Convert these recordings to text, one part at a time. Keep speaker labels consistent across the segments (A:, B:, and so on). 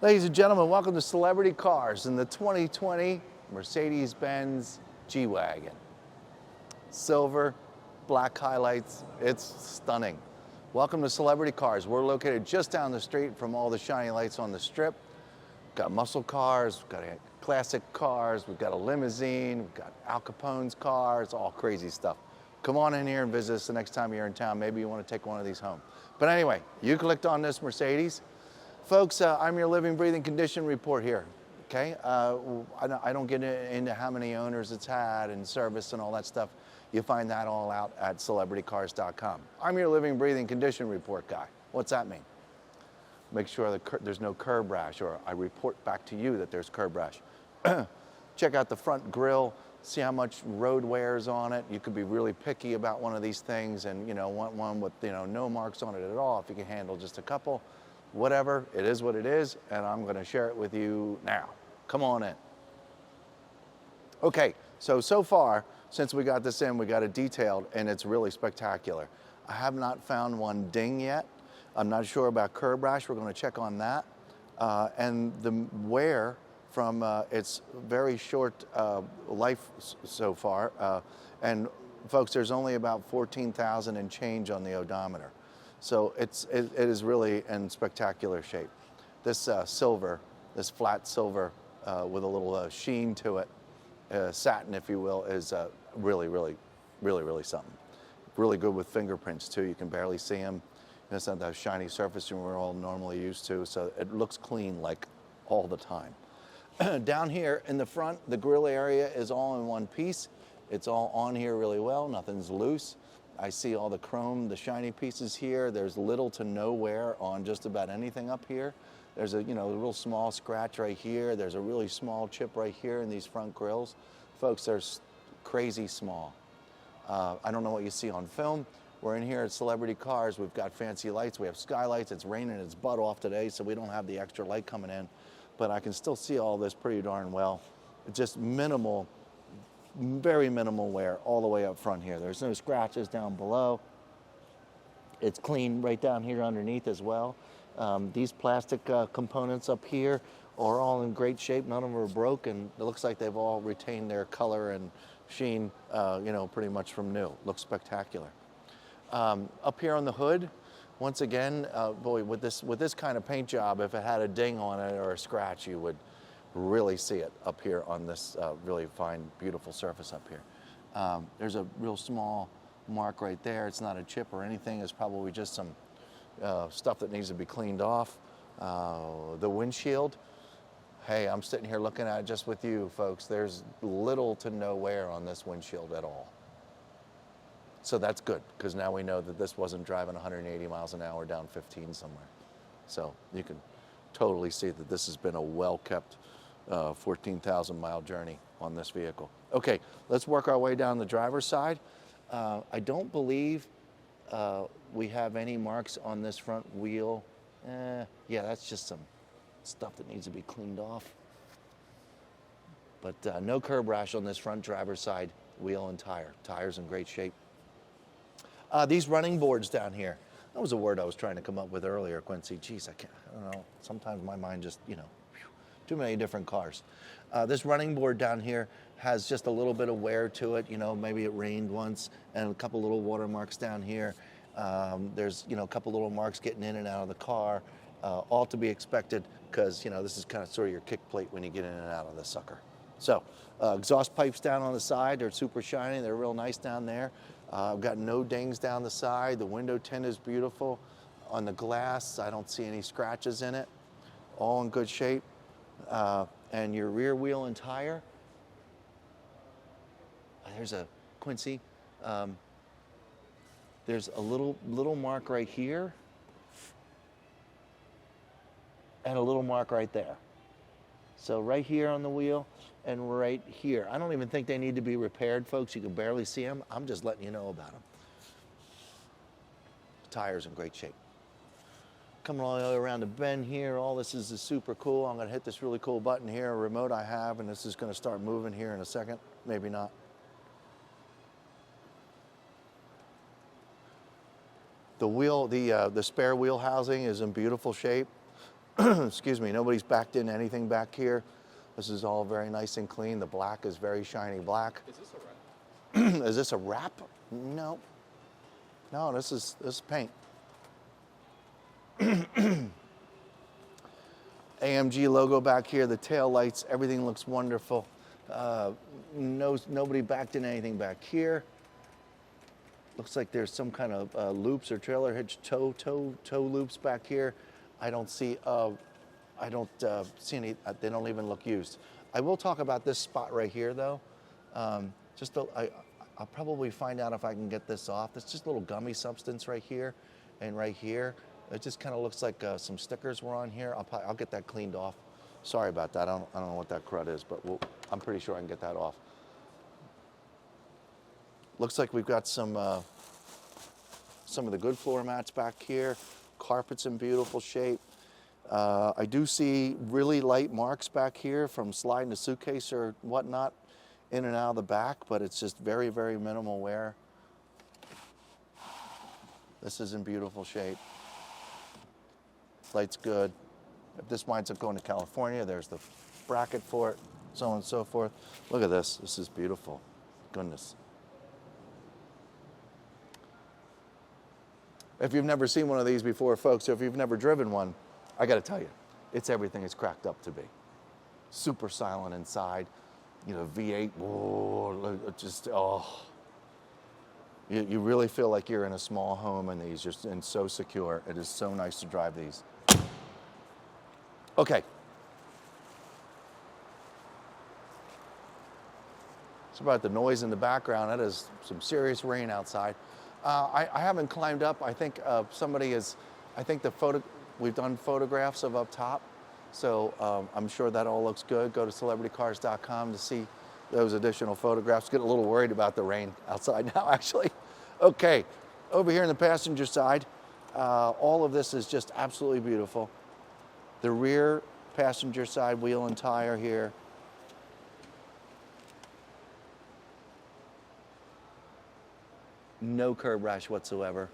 A: Ladies and gentlemen, welcome to Celebrity Cars in the 2020 Mercedes-Benz G-wagon. Silver, black highlights, it's stunning. Welcome to Celebrity Cars. We're located just down the street from all the shiny lights on the strip. We've got muscle cars, we've got classic cars, we've got a limousine, we've got Al Capone's cars, all crazy stuff. Come on in here and visit us the next time you're in town. Maybe you want to take one of these home. But anyway, you clicked on this Mercedes. Folks, I'm your living, breathing condition report here, okay? I don't get into how many owners it's had and service and all that stuff. You find that all out at celebritycars.com. I'm your living, breathing condition report guy. What's that mean? Make sure that there's no curb rash, or I report back to you that there's curb rash. Check out the front grille, see how much road wear is on it. You could be really picky about one of these things and want one with no marks on it at all. If you can handle just a couple, whatever, it is what it is, and I'm going to share it with you now. Come on in. Okay, so far, since we got this in, we got it detailed, and it's really spectacular. I have not found one ding yet. I'm not sure about curb rash. We're going to check on that. And the wear from its very short life so far. And folks, there's only about 14,000 and change on the odometer. So it is really in spectacular shape. This silver, this flat silver with a little sheen to it, satin if you will, is really something. Really good with fingerprints too. You can barely see them. It's not that shiny surface we're all normally used to, so it looks clean like all the time. Down here in the front, the grille area is all in one piece. It's all on here really well, nothing's loose. I see all the chrome, the shiny pieces here. There's little to no wear on just about anything up here. There's a real small scratch right here. There's a really small chip right here in these front grills. Folks, they're crazy small. I don't know what you see on film. We're in here at Celebrity Cars. We've got fancy lights. We have skylights. It's raining its butt off today, so we don't have the extra light coming in. But I can still see all this pretty darn well. It's just minimal, very minimal wear all the way up front here. There's no scratches down below. It's clean right down here underneath as well. These plastic components up here are all in great shape. None of them are broken. It looks like they've all retained their color and sheen, pretty much from new. Looks spectacular. Up here on the hood, once again, boy, with this kind of paint job, if it had a ding on it or a scratch, you would really see it up here on this really fine, beautiful surface up here. There's a real small mark right there. It's not a chip or anything. It's probably just some stuff that needs to be cleaned off. The windshield, hey, I'm sitting here looking at it just with you, folks. There's little to no wear on this windshield at all. So that's good, because now we know that this wasn't driving 180 miles an hour down 15 somewhere. So you can totally see that this has been a well-kept 14,000 mile journey on this vehicle. Okay, let's work our way down the driver's side. I don't believe we have any marks on this front wheel. Yeah, that's just some stuff that needs to be cleaned off. But no curb rash on this front driver's side wheel and tire. Tire's in great shape. These running boards down here, that was a word I was trying to come up with earlier, Quincy. Geez, I don't know. Sometimes my mind just, too many different cars. This running board down here has just a little bit of wear to it. Maybe it rained once, and a couple little watermarks down here. There's, a couple little marks getting in and out of the car, all to be expected, because, this is kind of sort of your kick plate when you get in and out of the sucker. So, exhaust pipes down on the side, they're super shiny, they're real nice down there. I've got no dings down the side. The window tint is beautiful. On the glass, I don't see any scratches in it. All in good shape. And your rear wheel and tire, there's a, Quincy, there's a little mark right here and a little mark right there. So right here on the wheel and right here. I don't even think they need to be repaired, folks. You can barely see them. I'm just letting you know about them. The tire's in great shape. Coming all the way around the bend here, all this is super cool. I'm gonna hit this really cool button here, a remote I have, and this is gonna start moving here in a second, maybe not. The wheel, the spare wheel housing is in beautiful shape. Excuse me, nobody's backed in anything back here. This is all very nice and clean. The black is very shiny black.
B: Is this a wrap?
A: Is this a wrap? No. No, this is paint. AMG logo back here, the tail lights, everything looks wonderful. Nobody backed in anything back here. Looks like there's some kind of loops or trailer hitch toe loops back here. I don't see any, they don't even look used. I will talk about this spot right here though. I'll probably find out if I can get this off. It's just a little gummy substance right here and right here. It just kind of looks like some stickers were on here. I'll get that cleaned off. Sorry about that. I don't know what that crud is, but I'm pretty sure I can get that off. Looks like we've got some of the good floor mats back here. Carpet's in beautiful shape. I do see really light marks back here from sliding a suitcase or whatnot in and out of the back, but it's just very, very minimal wear. This is in beautiful shape. Light's good. If this winds up going to California, there's the bracket for it, so on and so forth. Look at this. This is beautiful. Goodness. If you've never seen one of these before, folks, or if you've never driven one, I got to tell you, it's everything it's cracked up to be. Super silent inside. You know, V8, whoa, just, oh. You really feel like you're in a small home in these, just and so secure. It is so nice to drive these. Okay. It's about the noise in the background. That is some serious rain outside. I haven't climbed up. I think we've done photographs of up top. So I'm sure that all looks good. Go to celebritycars.com to see those additional photographs. Get a little worried about the rain outside now, actually. Okay, over here on the passenger side, all of this is just absolutely beautiful. The rear passenger side wheel and tire here. No curb rash whatsoever.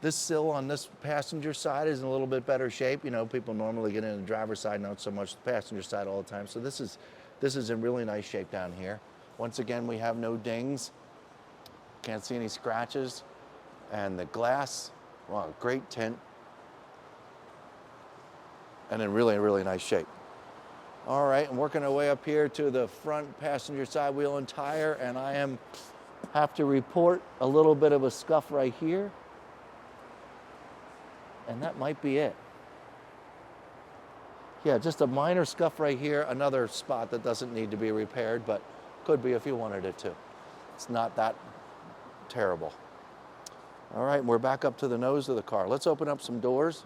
A: This sill on this passenger side is in a little bit better shape. You know, people normally get in the driver's side, not so much the passenger side all the time. So this is in really nice shape down here. Once again, we have no dings. Can't see any scratches. And the glass, wow, great tint. And in really, really nice shape. All right, I'm working our way up here to the front passenger side wheel and tire, and I have to report a little bit of a scuff right here. And that might be it. Yeah, just a minor scuff right here, another spot that doesn't need to be repaired, but could be if you wanted it to. It's not that terrible. All right, we're back up to the nose of the car. Let's open up some doors.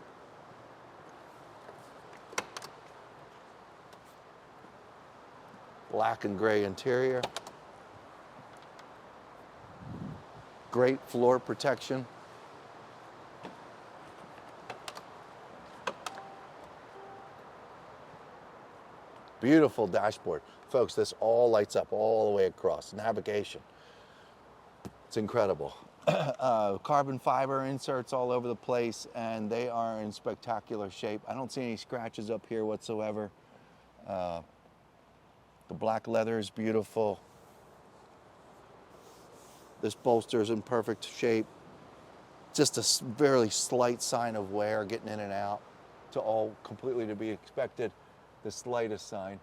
A: Black and gray interior. Great floor protection. Beautiful dashboard. Folks, this all lights up all the way across. Navigation. It's incredible. Carbon fiber inserts all over the place, and they are in spectacular shape. I don't see any scratches up here whatsoever. The black leather is beautiful. This bolster is in perfect shape. Just a very slight sign of wear getting in and out, to all completely to be expected. The slightest sign.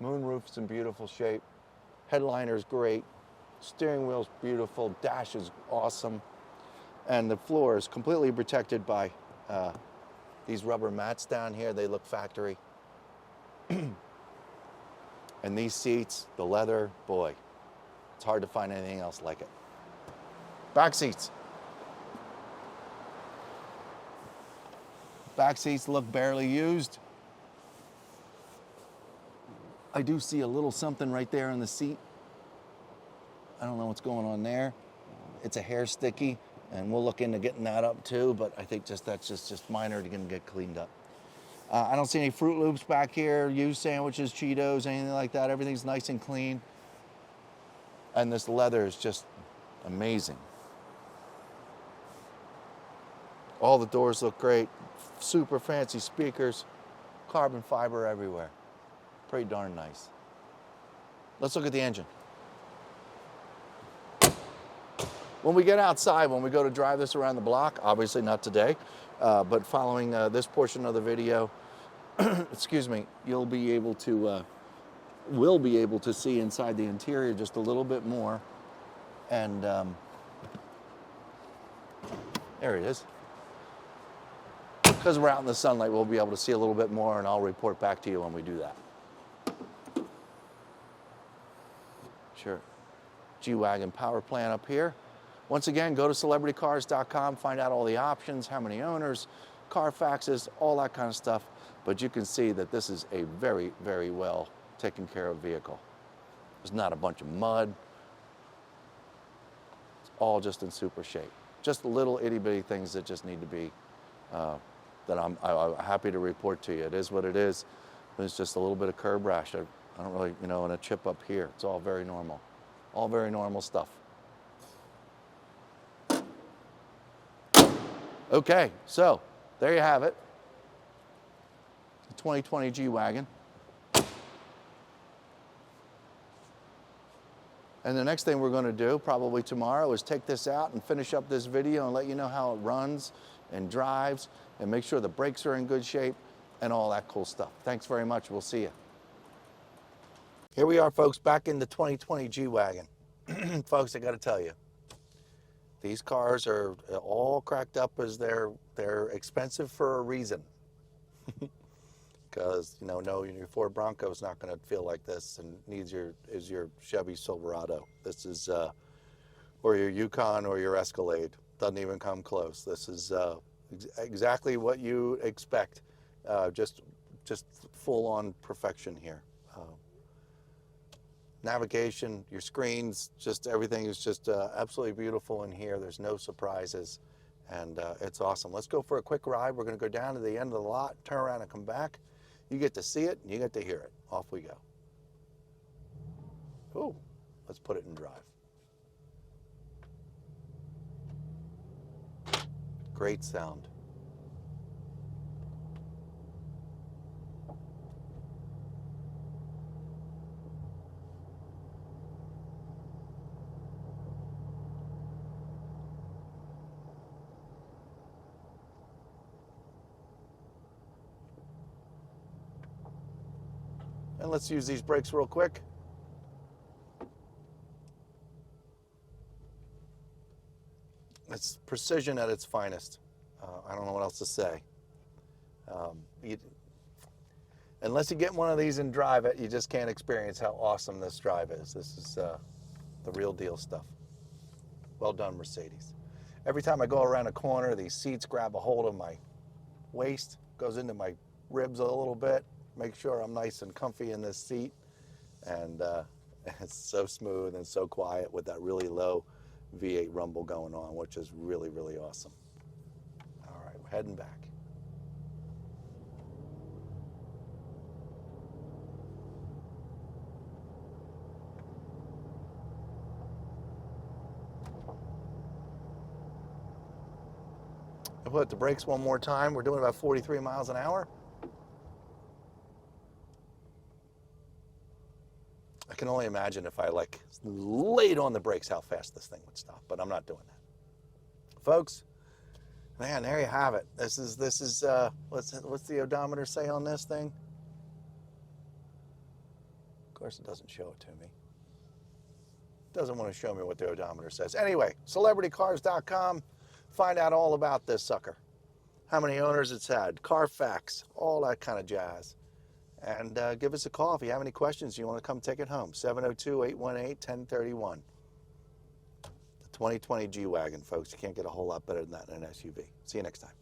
A: Moonroof's in beautiful shape. Headliner's great. Steering wheel's beautiful. Dash is awesome. And the floor is completely protected by these rubber mats down here. They look factory. And these seats, the leather, boy, it's hard to find anything else like it. Back seats. Back seats look barely used. I do see a little something right there in the seat. I don't know what's going on there. It's a hair sticky, and we'll look into getting that up too, but I think that's just minor to get cleaned up. I don't see any Fruit Loops back here, used sandwiches, Cheetos, anything like that. Everything's nice and clean. And this leather is just amazing. All the doors look great. super fancy speakers, carbon fiber everywhere. Pretty darn nice. Let's look at the engine. When we get outside, when we go to drive this around the block, obviously not today, but following this portion of the video, excuse me, you'll be able to, we'll be able to see inside the interior just a little bit more. And there it is. Because we're out in the sunlight, we'll be able to see a little bit more, and I'll report back to you when we do that. Sure. G-wagon power plant up here. Once again, go to celebritycars.com, find out all the options, how many owners, Carfaxes, all that kind of stuff. But you can see that this is a very, very well taken care of vehicle. There's not a bunch of mud. It's all just in super shape. Just little itty bitty things that just need to be, that I'm happy to report to you. It is what it is. There's just a little bit of curb rash. I don't really, and a chip up here. It's all very normal. All very normal stuff. Okay, so there you have it. The 2020 G-wagon. And the next thing we're going to do, probably tomorrow, is take this out and finish up this video and let you know how it runs and drives and make sure the brakes are in good shape and all that cool stuff. Thanks very much. We'll see you. Here we are, folks, back in the 2020 G-wagon. Folks, I got to tell you, these cars are all cracked up as they're expensive for a reason. Because, no, your Ford Bronco is not going to feel like this and needs is your Chevy Silverado. This is, or your Yukon or your Escalade. Doesn't even come close. This is exactly what you expect. Just full-on perfection here. Navigation, your screens, just everything is just absolutely beautiful in here. There's no surprises, and it's awesome. Let's go for a quick ride. We're going to go down to the end of the lot, turn around and come back. You get to see it, and you get to hear it. Off we go. Ooh, let's put it in drive. Great sound. And let's use these brakes real quick. It's precision at its finest. I don't know what else to say. Unless you get one of these and drive it, you just can't experience how awesome this drive is. This is the real deal stuff. Well done, Mercedes. Every time I go around a corner, these seats grab a hold of my waist, goes into my ribs a little bit. Make sure I'm nice and comfy in this seat, and it's so smooth and so quiet with that really low V8 rumble going on, which is really, really awesome. All right, we're heading back. I'll put the brakes one more time. We're doing about 43 miles an hour. I can only imagine if I laid on the brakes how fast this thing would stop, but I'm not doing that. Folks, man, there you have it. This is what's the odometer say on this thing? Of course it doesn't show it to me. It doesn't want to show me what the odometer says. Anyway, celebritycars.com, find out all about this sucker. How many owners it's had, Carfax, all that kind of jazz. And give us a call if you have any questions. You want to come take it home. 702-818-1031. The 2020 G-wagon, folks. You can't get a whole lot better than that in an SUV. See you next time.